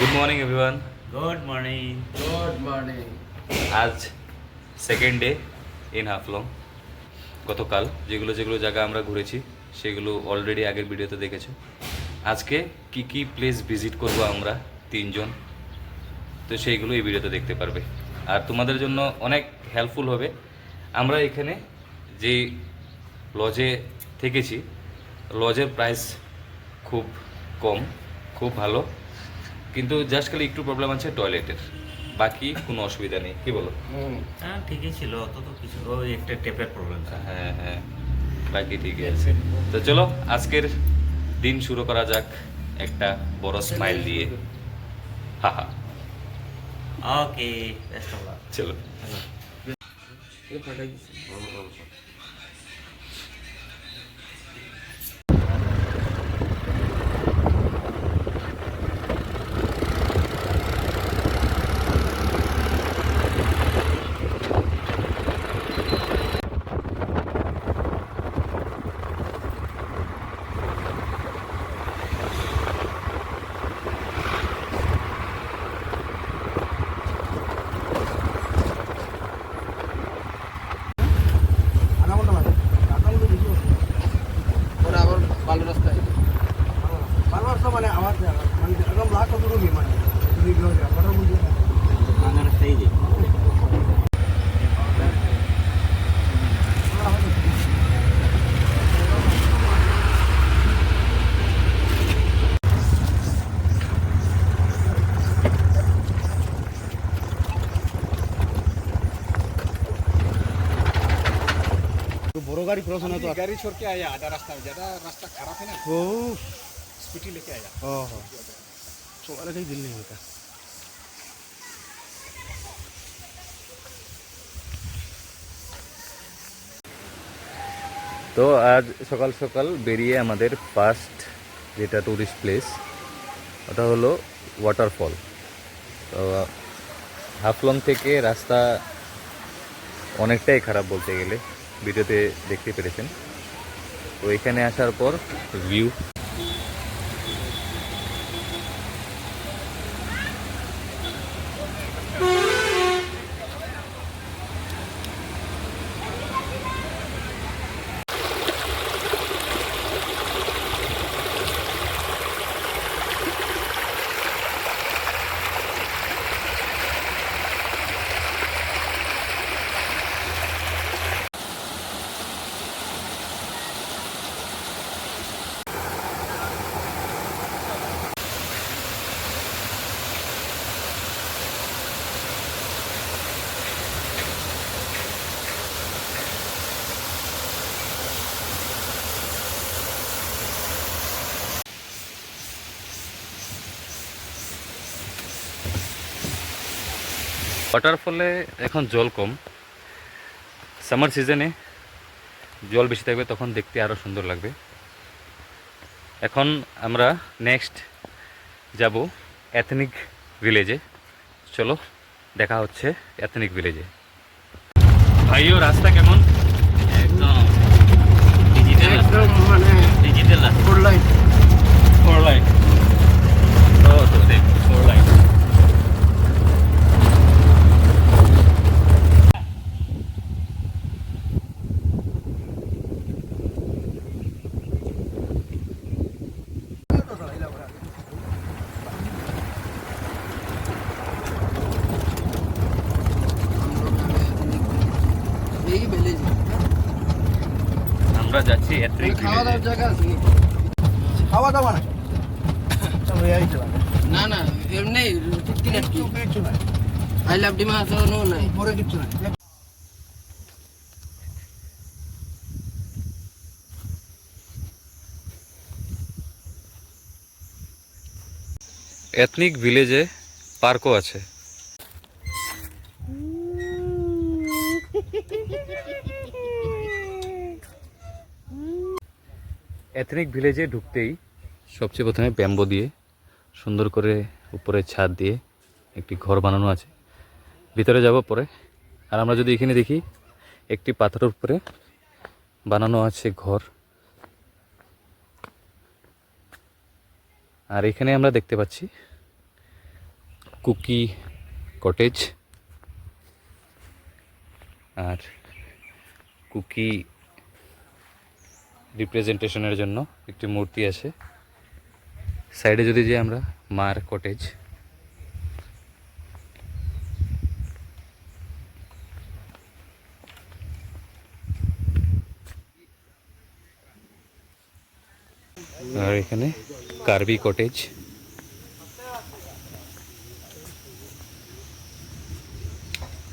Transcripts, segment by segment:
Good morning everyone. Good morning. Good morning. আজ second day in Haflong. গতকাল যেগুলো যেগুলো জায়গা আমরা ঘুরেছি সেগুলো অলরেডি আগের ভিডিওতে দেখেছো। আজকে কি কি প্লেস ভিজিট করব আমরা তিনজন, তো সেইগুলো এই ভিডিওতে দেখতে পারবে। আর তোমাদের জন্য অনেক হেল্পফুল হবে। আমরা এখানে যে লজে থেকেছি, লজের প্রাইস খুব কম, খুব ভালো, কিন্তু জাস্ট খালি একটু প্রবলেম আছে টয়লেটের, বাকি কোনো অসুবিধা নেই। কি বলো? হ্যাঁ ঠিকই ছিল, অত তো কিছু ওই একটা টেপের প্রবলেম। হ্যাঁ হ্যাঁ, বাকি ঠিকই আছে। তো চলো আজকের দিন শুরু করা যাক একটা বড় স্মাইল দিয়ে। হা হা, ওকে, বেস্ট অফ লাক। চলো। ওরা আবার ভালো রাস্তায় মানে আমার মানে একদম লাখ কত রুমি মানে আমার সেই যে बड़ो गाड़ी क्रॉस होना तो गाड़ी छोड़ के आया आधा रास्ता में, ज़्यादा रास्ता खराब है ना, ओ स्कूटी लेके आया। ओहो तो वाला कहीं दिल नहीं होता। তো আজ সকাল সকাল বেরিয়ে আমাদের ফার্স্ট যেটা ট্যুরিস্ট প্লেস ওটা হলো ওয়াটারফল। তো হাফলং থেকে রাস্তা অনেকটাই খারাপ বলতে গেলে, ভিডিওতে দেখতে পেরেছেন। তো এখানে আসার পর ভিউ ওয়াটারফলে এখন জল কম, সামার সিজনে জল বেশি থাকবে, তখন দেখতে আরও সুন্দর লাগবে। এখন আমরা নেক্সট যাব এথনিক ভিলেজে। চলো দেখা হচ্ছে এথনিক ভিলেজে। ভাইও রাস্তা কেমন? একদম ডিজিটাল, एकदम মানে digital four line four line. তো দেখ ফোর লাইন। यही विलेज আমরা যাচ্ছি এথনিক খাওয়া দাওয়ার ভিলেজে। জায়গা আছে खावा दावा ना चलो यही चला না না এমনি ঠিক আর কি किच्छु ना আই লাভ ডিমা আছে নো নাই পরে কিচ্ছু না এথনিক ভিলেজে পার্কও আছে। এথনিক ভিলেজে ঢুকতেই সবচেয়ে প্রথমে ব্যাম্বো দিয়ে সুন্দর করে উপরে ছাদ দিয়ে একটি ঘর বানানো আছে, ভিতরে যাব পরে। আর আমরা যদি এখানে দেখি একটি পাথরের উপরে বানানো আছে ঘর, আর এখানে আমরা দেখতে পাচ্ছি কুকি কটেজ আর কুকি রিপ্রেজেন্টেশনের জন্য একটি মূর্তি আছে। সাইডে যদি যাই আমরা মার কটেজ, আর এখানে কার্বি কটেজ।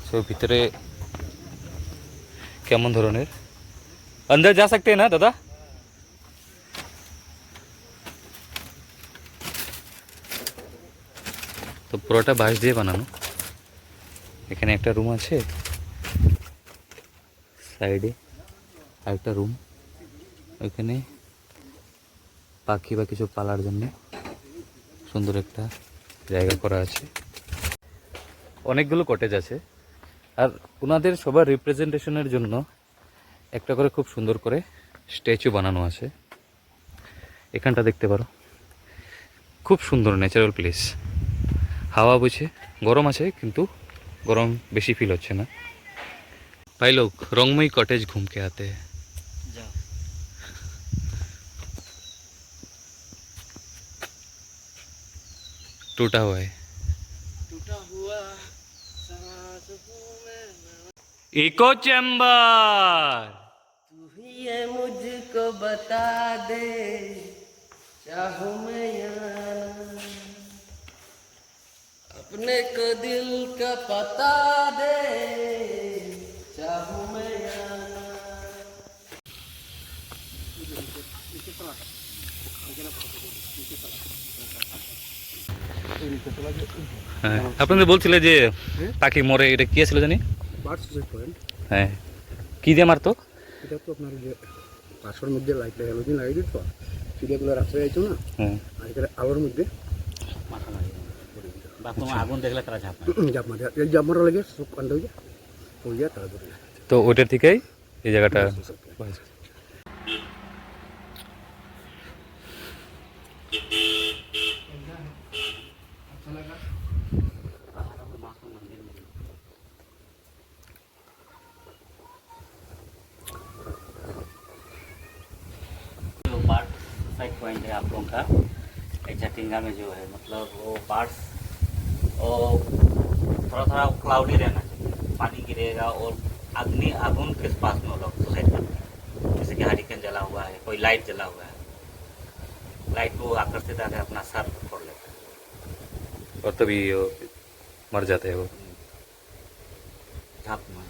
সো ভিতরে কেমন ধরনের, अंदर जा सकते हैं ना दादा? তো পুরোটা বাঁশ দিয়ে বানানো। এখানে একটা রুম আছে, সাইডে আরেকটা রুম, ওইখানে পাখি বা কিছু পালার জন্য সুন্দর একটা জায়গা করা আছে। অনেকগুলো কটেজ আছে, আর ওনাদের সবার রিপ্রেজেন্টেশনের জন্য একটা করে খুব সুন্দর করে স্ট্যাচু বানানো আছে। এখানটা দেখতে পারো, খুব সুন্দর ন্যাচারাল প্লেস। হাওয়া বইছে, গরম আছে কিন্তু গরম বেশি ফিল হচ্ছে না। भाई लोग रंगमई कॉटेज घूम के आते हैं। যাও। टूटा हुआ है, टूटा हुआ सांस हूँ मैं, इको चैम्बर। तू ही है मुझको बता दे, चाहूँ मैं या ना, अपने को दिल का पता दे, चाहूँ मैं या ना। হ্যাঁ, আপনাদের বলছিলে যে পাখি মরে, এটা কি ছিল জানি? Bird suicide point. হ্যাঁ, কি দিয়ে মারতো? এটা তো আপনার যে পাশের মধ্যে লাইট হ্যালোজিন লাগাই দিত, চিড়িয়াগুলো রাস্তায় যাইতো না, হুম, আর এখানে আলোর মধ্যে মাথা মারি বা তোমার আগুন দেখলে তারা ঝাঁপ মারে। জাপ মারে, এই জাপ মারা লাগে সব কাণ্ড হয়ে যায়, হয়ে যায় তারা ধরে যায়। তো ওইটার থেকেই এই জায়গাটা। जो बर्ड सुसाइड पॉइंट है आप लोगों का, एक जटिंगा में जो है, मतलब वो बर्ड्स और थोड़ा थोड़ा क्लाउडी रहना चाहिए, पानी गिरेगा और आगुन के पास में वो लोग सुसाइड करते हैं। जैसे कि हरिकेन जला हुआ है, कोई लाइट जला हुआ है, लाइट को आकर्षित आकर अपना सर फोड़ लेता है, और तभी वो मर जाते हैं वो। झाप मार।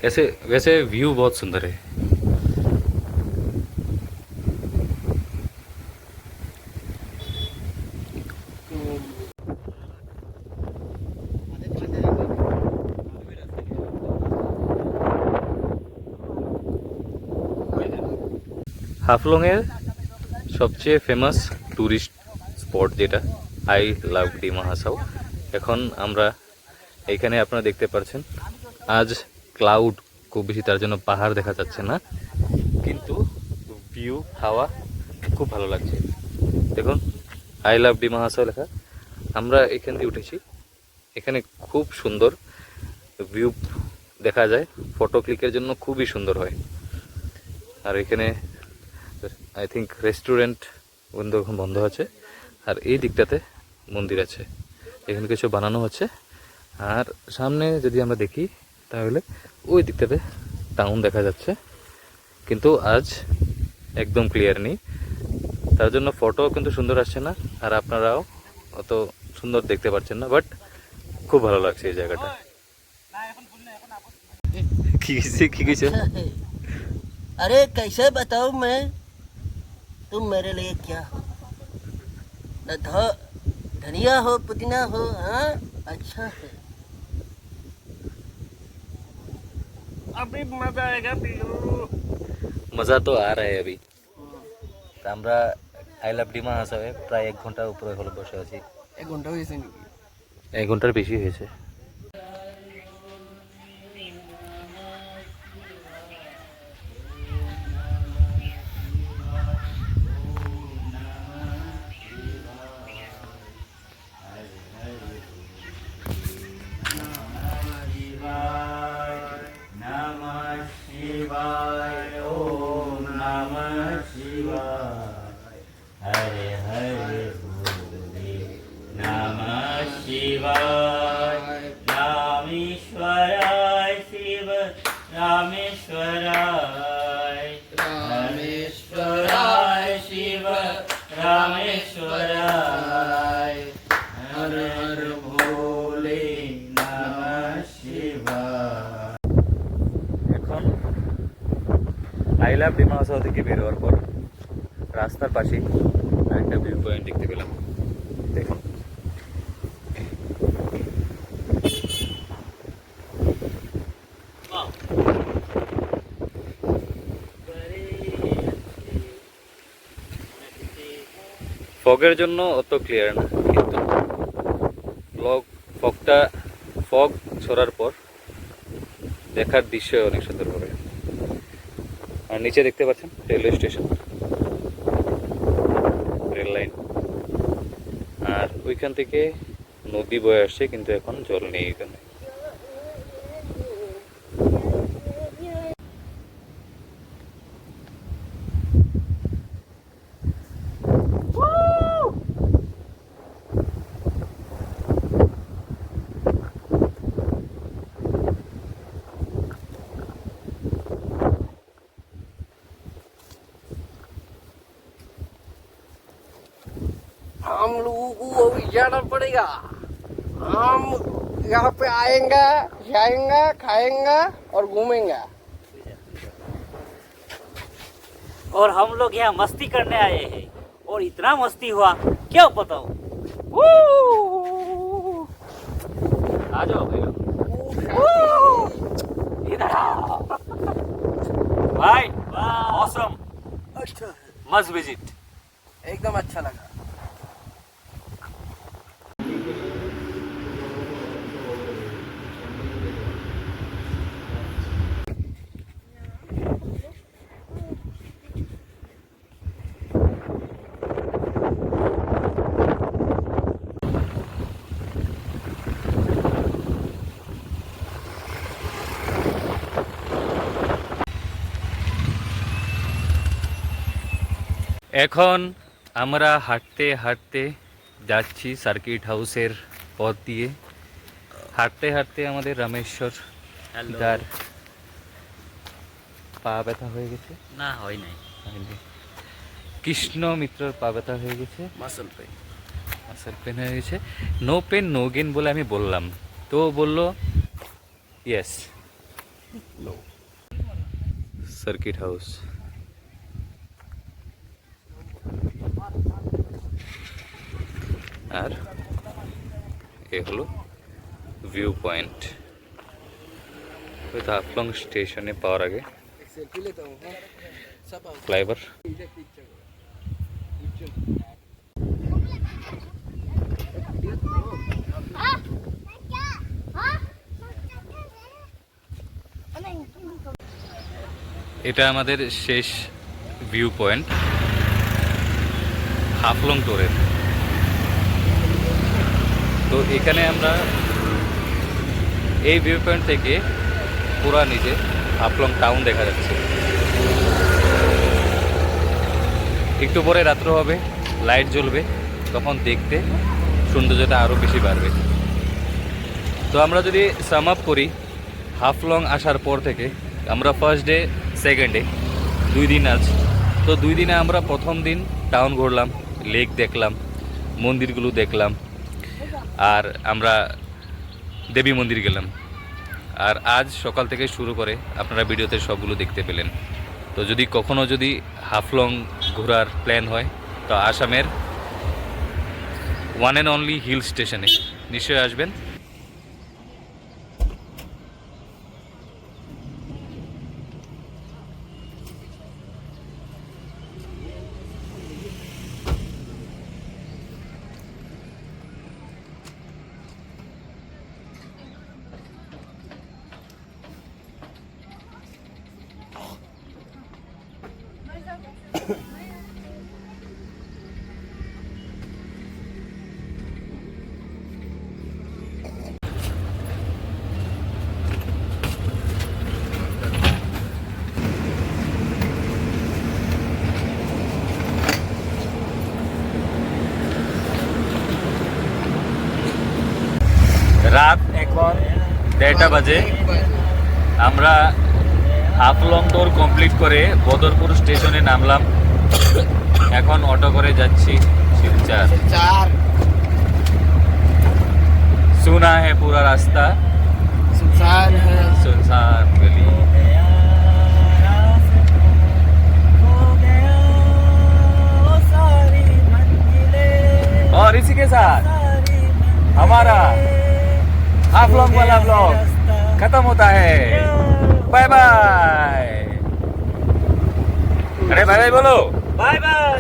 ऐसे वैसे व्यू बहुत सुंदर है। হাফলংয়ের সবচেয়ে ফেমাস ট্যুরিস্ট স্পট যেটা আই লাভ ডিমা হাসাও। এখন আমরা এইখানে আপনারা দেখতে পাচ্ছেন, আজ ক্লাউড খুব বেশি, তার জন্য পাহাড় দেখা যাচ্ছে না, কিন্তু ভিউ হাওয়া খুব ভালো লাগছে। দেখুন আই লাভ ডিমা হাসাও লেখা। আমরা এখান দিয়ে উঠেছি, এখানে খুব সুন্দর ভিউ দেখা যায়, ফটো ক্লিকের জন্য খুবই সুন্দর হয়। আর এখানে আই থিঙ্ক রেস্টুরেন্ট বন্ধ, এখন বন্ধ আছে। আর এই দিকটাতে মন্দির আছে, এখানে কিছু বানানো হচ্ছে। আর সামনে যদি আমরা দেখি তাহলে ওই দিকটাতে টাউন দেখা যাচ্ছে, কিন্তু আজ একদম ক্লিয়ার নেই, তার জন্য ফটো কিন্তু সুন্দর আসছে না, আর আপনারাও অত সুন্দর দেখতে পাচ্ছেন না, বাট খুব ভালো লাগছে এই জায়গাটা। কি কিছু अरे कैसे बताऊं मैं, तुम मेरे लिए क्या हो, न धनिया हो पुदीना हो, हाँ अच्छा है। अभी मजा आएगा पीलू। মজা তো আর হয় अभी। তা আমরা আই লাভ ডিমা হাসাওয়ে প্রায় 1 ঘন্টার উপরে হলো বসে আছি। 1 ঘন্টা হয়েছে নাকি? 1 ঘন্টার বেশি হয়েছে। शिवाय रामेश्वराय शिव रामेश्वराय रामेश्वराय शिव रामेश्वराय हर हर भोले नमः शिवाय। এখন আই লাভ ডিমা হাসাও থেকে বেরোয়ার পর রাস্তার পাশেই একটা ভিউ পয়েন্ট দেখতে পেলাম। দেখুন ফগের জন্য অত ক্লিয়ার না, কিন্তু ফগ ছড়ার পর দেখার দৃশ্য অনেক সুন্দর হবে। আর নিচে দেখতে পাচ্ছেন রেলওয়ে স্টেশন, রেল লাইন, আর ওইখান থেকে নদী বয়ে আসছে, কিন্তু এখন জল নেই এখানে। हम लोगों को अभी जाना पड़ेगा। हम यहाँ पे आएंगे, जाएंगे, खाएंगे और घूमेंगे। और हम लोग यहाँ मस्ती करने आए हैं, और इतना मस्ती हुआ क्या बताओ। आ जाओ भैया, इधर आओ भाई, ऑसम, अच्छा है, मस्ट विजिट। एकदम अच्छा लगा। এখন আমরা হাঁটতে হাঁটতে যাচ্ছি সার্কিট হাউসের পথ দিয়ে। হাঁটতে হাঁটতে আমাদের রামেশ্বর দার পা ব্যথা হয়ে গেছে, না হয় নাই, কৃষ্ণ মিত্রর পা ব্যথা হয়ে গেছে, मसल पे মাসেল পেন হয়ে গেছে। নো পেন নো গেন বলে আমি বললাম, তো ও বললো ইয়েস। সার্কিট হাউস, আর এ হলো ভিউ পয়েন্ট। হয়তো হাফলং স্টেশনে পাওয়ার আগে सेल्फी लेता हूँ। सब ফ্লাইওভার। এটা আমাদের শেষ ভিউ পয়েন্ট হাফলং টোরের। তো এখানে আমরা এই ভিউ পয়েন্ট থেকে পুরা নিজে হাফলং টাউন দেখা যাচ্ছে। একটু পরে রাত্র হবে, লাইট জ্বলবে, তখন দেখতে সৌন্দর্যটা আরও বেশি বাড়বে। তো আমরা যদি সাম আপ করি, হাফলং আসার পর থেকে আমরা ফার্স্ট ডে সেকেন্ড ডে 2 দিন আছে। তো 2 দিনে আমরা প্রথম দিন টাউন ঘুরলাম, লেক দেখলাম, মন্দিরগুলো দেখলাম, আর আমরা দেবী মন্দির গেলাম। আর আজ সকাল থেকে শুরু করে আপনারা ভিডিওতে সবগুলো দেখতে পেলেন। তো যদি কখনো যদি হাফলং ঘোরার প্ল্যান হয়, তো আসামের ওয়ান অ্যান্ড অনলি হিল স্টেশনে নিশ্চয়ই আসবেন। রাত এখন 1:30 বাজে। আমরা হাফলং ট্যুর কমপ্লিট করে বদরপুর স্টেশনে নামলাম। এখন অটো করে যাচ্ছি শিলচর। सुना है पूरा रास्ता सुनसान है। सुनसान गली। और इसी के साथ हमारा हाफलॉन्ग वाला ब्लॉग खत्म होता है। Bye bye. अरे बाय बाय बोलो। Bye bye.